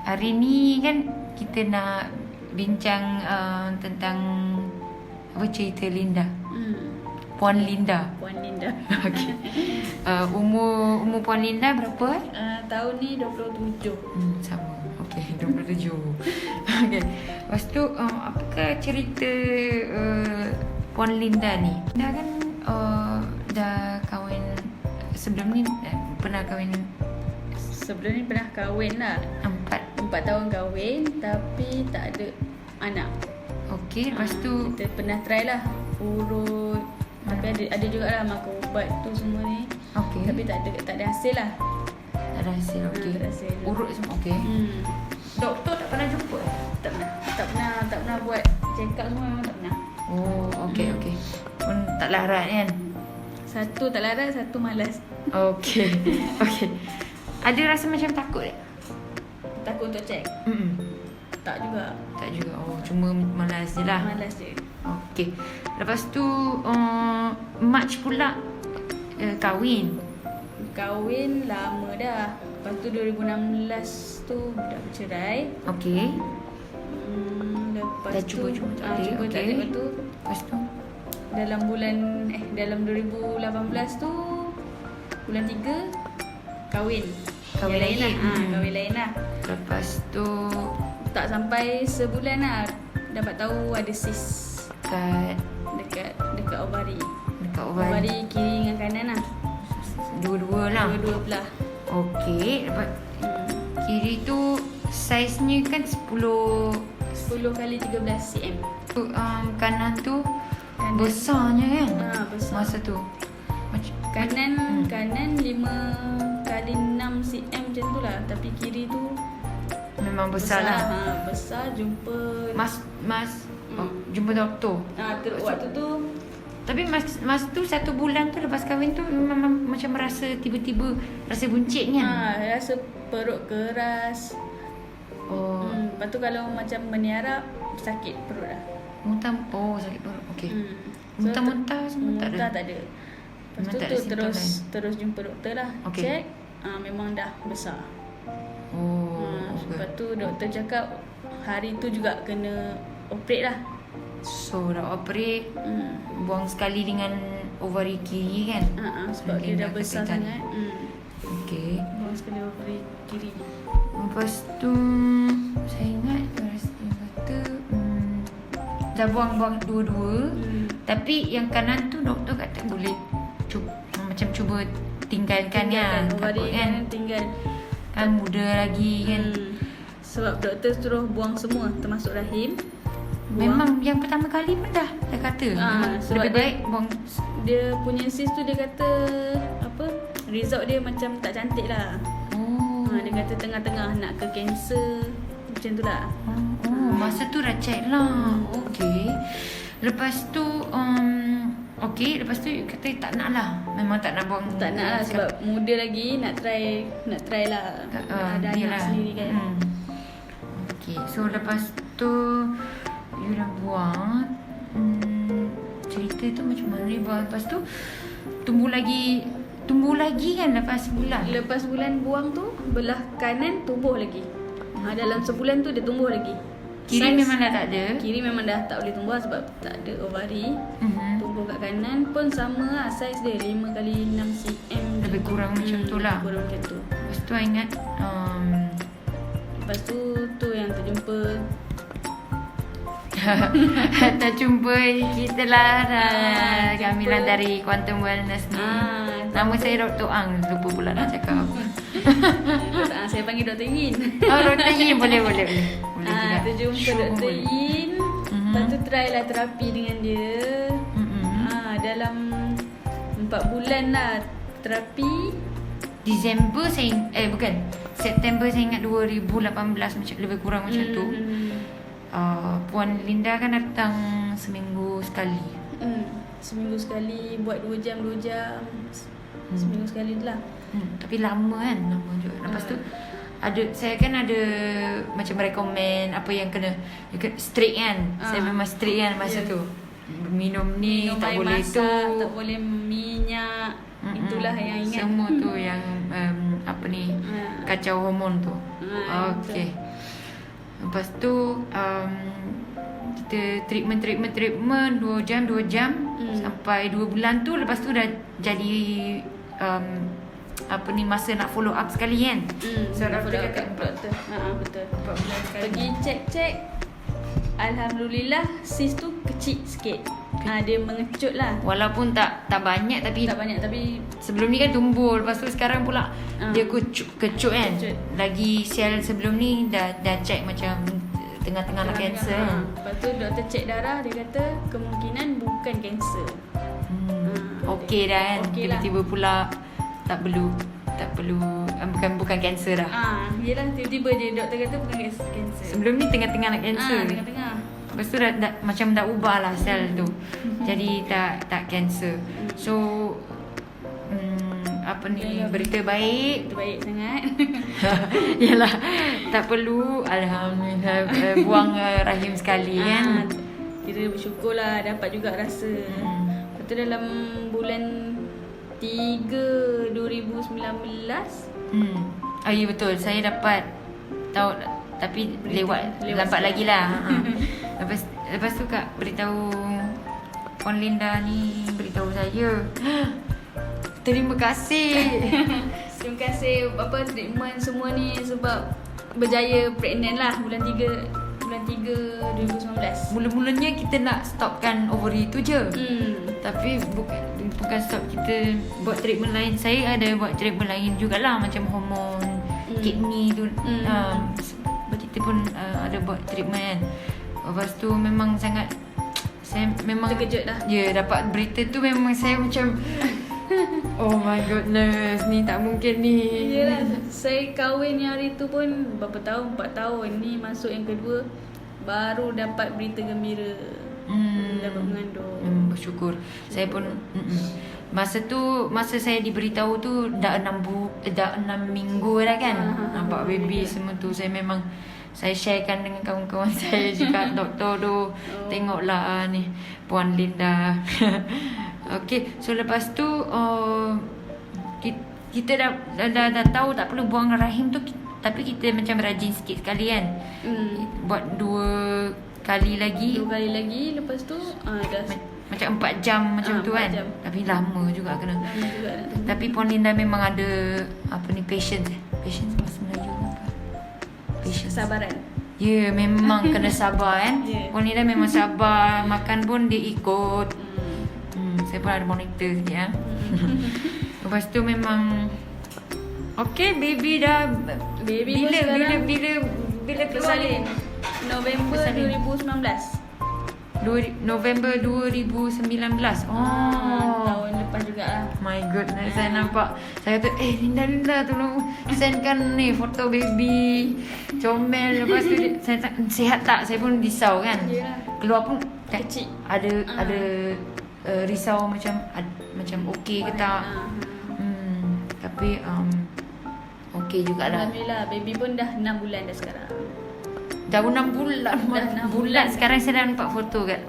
Hari ni kan kita nak bincang tentang apa cerita Linda. Puan Linda. Puan Linda. Okey. Umur Puan Linda berapa? Tahun ni 27. Sama. Okey, 27. Okey. Lepas tu apakah cerita Puan Linda ni? Linda kan dah kahwin sebelum ni, pernah kahwin. Sebelum ni pernah kahwin lah. 4 tahun kahwin tapi tak ada anak. Okey, lepas tu kita pernah try lah urut. Tapi ada jugalah makan ubat tu semua ni. okey. Tapi tak ada hasil lah. Tak ada hasil. Okey. Tak ada hasil. Urut semua okey. Doktor tak pernah jumpa? Tak pernah buat check up semua, memang tak pernah. Oh, okey okey. Pun tak larat kan? Satu tak larat, satu malas. Okey. Okey. Ada rasa macam takut tak? Takut untuk check. Tak juga. Tak juga. Oh, cuma malas je lah. Malas je. Okey. Lepas tu March pula kahwin. Kahwin lama dah. Lepas tu 2016 tu dah bercerai. Okey. Lepas Dah tu cuba tak ada. cuba tak Okey. ada. Lepas tu Lepas tu dalam 2018 tu bulan 3 kahwin. Kahwin Yang lain lagi. lah. Kahwin lain lah. lepas tu Tak sampai sebulan lah dapat tahu ada sis kat dekat ovari. dekat oval. Ovari kiri dengan kanan lah. Dua-dua lah. Dua-dua belah. Okey. Lepas kiri tu saiznya kan 10 10 kali 13 cm. kanan tu Kanan. besarnya kan? Besar. Masa tu. Macam Kanan 5 kali 6 cm macam tu lah. Tapi kiri tu memang besar lah. Besar jumpa. Mas jumpa doktor. Waktu tu Tapi mas tu 1 bulan tu lepas kahwin tu memang macam rasa tiba-tiba rasa buncit kan? rasa perut keras. Oh, Lepas tu kalau macam meniarap sakit perut lah. muntah. Oh, sakit perut. Okey. So, Muntah-muntah semua tak ada. Muntah tak ada. Lepas Memang tu, tak ada simptom terus jumpa doktor lah. Okey. Check. Memang dah besar. Oh, Lepas tu doktor cakap hari tu juga kena operate lah. so dah operate, buang sekali dengan ovari kiri kan? Sebab dia dah besar kata sangat. Okey. Buang sekali operate kiri. Lepas tu saya ingat dia kata dah buang dua-dua. Tapi yang kanan tu doktor kata boleh cuba tinggalkan kan. Ovari Takut kan tinggal. kan muda lagi kan. Sebab doktor suruh buang semua termasuk rahim. Memang yang pertama kali pun dah kata memang sebab lebih baik buang. Dia punya sis tu dia kata apa, result dia macam tak cantik lah. Dia kata tengah-tengah nak ke kanser macam tu lah. Masa tu dah check lah. Okey. Lepas tu okey, lepas tu kata tak nak lah. Memang tak nak buang. Tak nak lah sebab muda lagi, nak try lah. Ada anak lah. sendiri kan. Okey, so lepas tu you dah buang. Cerita tu macam mana ni buang. Lepas tu tumbuh lagi kan lepas sebulan. Lepas bulan buang tu belah kanan tumbuh lagi. Dalam sebulan tu dia tumbuh lagi. Kiri memang dah tak ada. Kiri memang dah tak boleh tumbuh sebab tak ada ovari. Tumbuh kat kanan pun sama lah saiz dia 5 kali 6 cm. Lebih kurang macam tu lah. Kurang macam tu. Lepas tu I ingat Lepas tu yang terjumpa terjumpa kita lah Kamilah dari Quantum Wellness ni. Nama saya Dr. Ang. Lupa pula nak cakap. Saya panggil Dr. Yin. Dr. Yin boleh juga. Terjumpa Dr. Yin. Lepas tu try lah terapi dengan dia. Dalam 4 bulan lah terapi. Disember saya September saya ingat 2018 macam lebih kurang macam tu. Puan Linda kan datang seminggu sekali. Seminggu sekali buat 2 jam. Seminggu sekali tu lah. Tapi lama juga. Lepas tu saya kan ada macam recommend apa yang kena strict kan. Saya memang strict kan masa tu. Minum ni tak boleh masak, tu, tak boleh minyak. Itulah yang ingat. Semua tu yang apa ni kacau hormon tu. Okey. Lepas tu kita treatment 2 jam sampai 2 bulan tu. Lepas tu dah jadi apa ni masa nak follow up sekali kan. So doktor kata betul. Betul. 4 bulan sekali. Pergi cek. Alhamdulillah sis tu kecil sikit. Dia mengecut lah. Walaupun tak banyak tapi sebelum ni kan tumbuh. Lepas tu sekarang pula dia kecut kan. Lagi sel sebelum ni dah check macam tengah-tengah nak kanser. Lepas tu doktor cek darah, dia kata kemungkinan bukan kanser. Okey dah kan. Tiba-tiba pula tak perlu bukan kanser dah. Yelah, tiba-tiba je doktor kata bukan kanser. Sebelum ni tengah-tengah nak kanser. Tengah-tengah. Lepas tu macam dah ubah lah sel tu. Jadi tak kanser. So apa ni berita baik. Baik sangat. Yalah, tak perlu alhamdulillah buang rahim sekali kan. Kita bersyukurlah dapat juga rasa. Lepas tu dalam bulan 3 2019. Ya betul, saya dapat tahu tapi lewat lambat lagi lah. Lepas tu Kak beritahu Puan Linda ni beritahu saya. Terima kasih. Terima kasih treatment semua ni sebab berjaya pregnant lah bulan 3 2019. Mula-mulanya kita nak stopkan ovary tu je. Tapi bukan stop, kita buat treatment lain. Saya ada buat treatment lain jugalah, macam hormon kidney tu. Kita pun ada buat treatment kan. Lepas tu memang sangat, saya memang terkejut lah. Ya, dapat berita tu memang saya macam oh my goodness, ni tak mungkin ni. Yelah, saya kahwin hari tu pun berapa tahun, 4 tahun. Ni masuk yang kedua baru dapat berita gembira. Dapat mengandung. Bersyukur. Saya pun masa saya diberitahu tu dah 6 minggu dah kan. Nampak baby semua tu. Saya sharekan dengan kawan-kawan saya juga. Doktor tu tengoklah ni Puan Linda. Okay, so lepas tu kita dah tahu tak perlu buang rahim tu, tapi kita macam rajin sikit sekali kan. Buat 2 kali lagi. Lepas tu dah macam 4 jam macam tu kan. Tapi lama juga kena. Tapi Puan Linda memang ada apa ni, patience bahasa Melayu apa? Patience. Kesabaran. Ya, memang kena sabar kan. Puan Linda memang sabar, makan pun dia ikut. Saya pun ada monitor sikit ya. Lepas tu memang okey, baby dah bila bersalin November 2019. November 2019. Tahun lepas jugalah. My goodness, saya nampak. Saya kata, Linda tolong sendkan ni foto baby comel. Lepas tu saya tak sihat tak. Saya pun risau kan. Keluar pun kecil. Ada risau macam okey ke tak. Tapi okey jugalah. Alhamdulillah, baby pun dah 6 bulan dah sekarang. Dah 6 bulan. Bulat. Sekarang saya dah nampak foto kat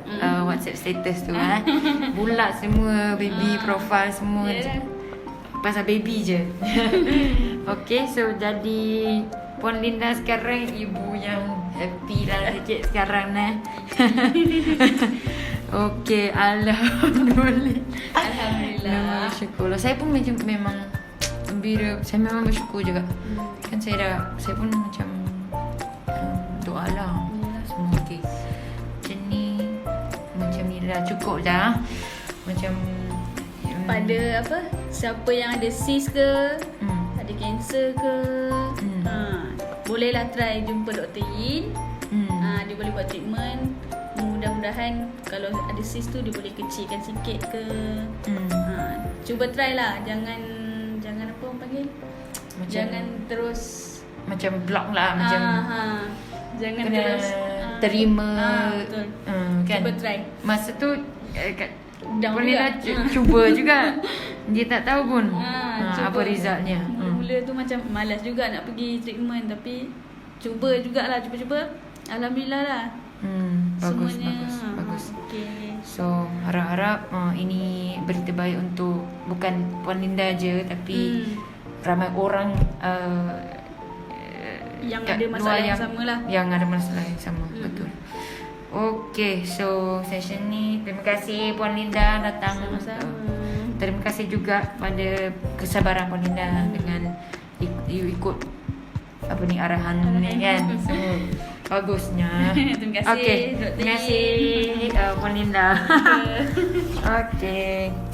WhatsApp status tu. Bulat semua, baby profile semua. Pasal baby je. Okay, so jadi Puan Linda sekarang ibu yang happy lah sikit sekarang ni. Okay, Alhamdulillah. Syukurlah. Saya pun memang gembira. Saya memang bersyukur juga. Kan saya pun macam doa lah. Semua okey. Macam ni dah cukup dah. Macam pada siapa yang ada cyst ke, ada kanser ke, bolehlah try jumpa Dr. Yin. Dia boleh buat treatment. Mudah-mudahan kalau ada cyst tu dia boleh kecilkan sikit ke. Cuba try lah. Jangan apa orang panggil, jangan terus macam block lah. Jangan kena terus terima. Betul. Kan? Cuba try. Masa tu boleh lah cuba juga. Dia tak tahu pun apa resultnya. Mula tu macam malas juga nak pergi treatment, tapi cuba jugalah. Cuba Alhamdulillah lah. Bagus. Okay. So harap-harap ini berita baik untuk bukan Puan Linda je, tapi ramai orang yang kat ada masalah luar yang sama lah. Yang ada masalah yang sama. Betul. Okay, so session ni terima kasih Puan Linda datang. Sama-sama. Terima kasih juga pada kesabaran Puan Linda dengan you ikut apa ni arahan ni kan. So bagusnya. Terima kasih, Okay, Dr. terima kasih Puan Linda. Okay.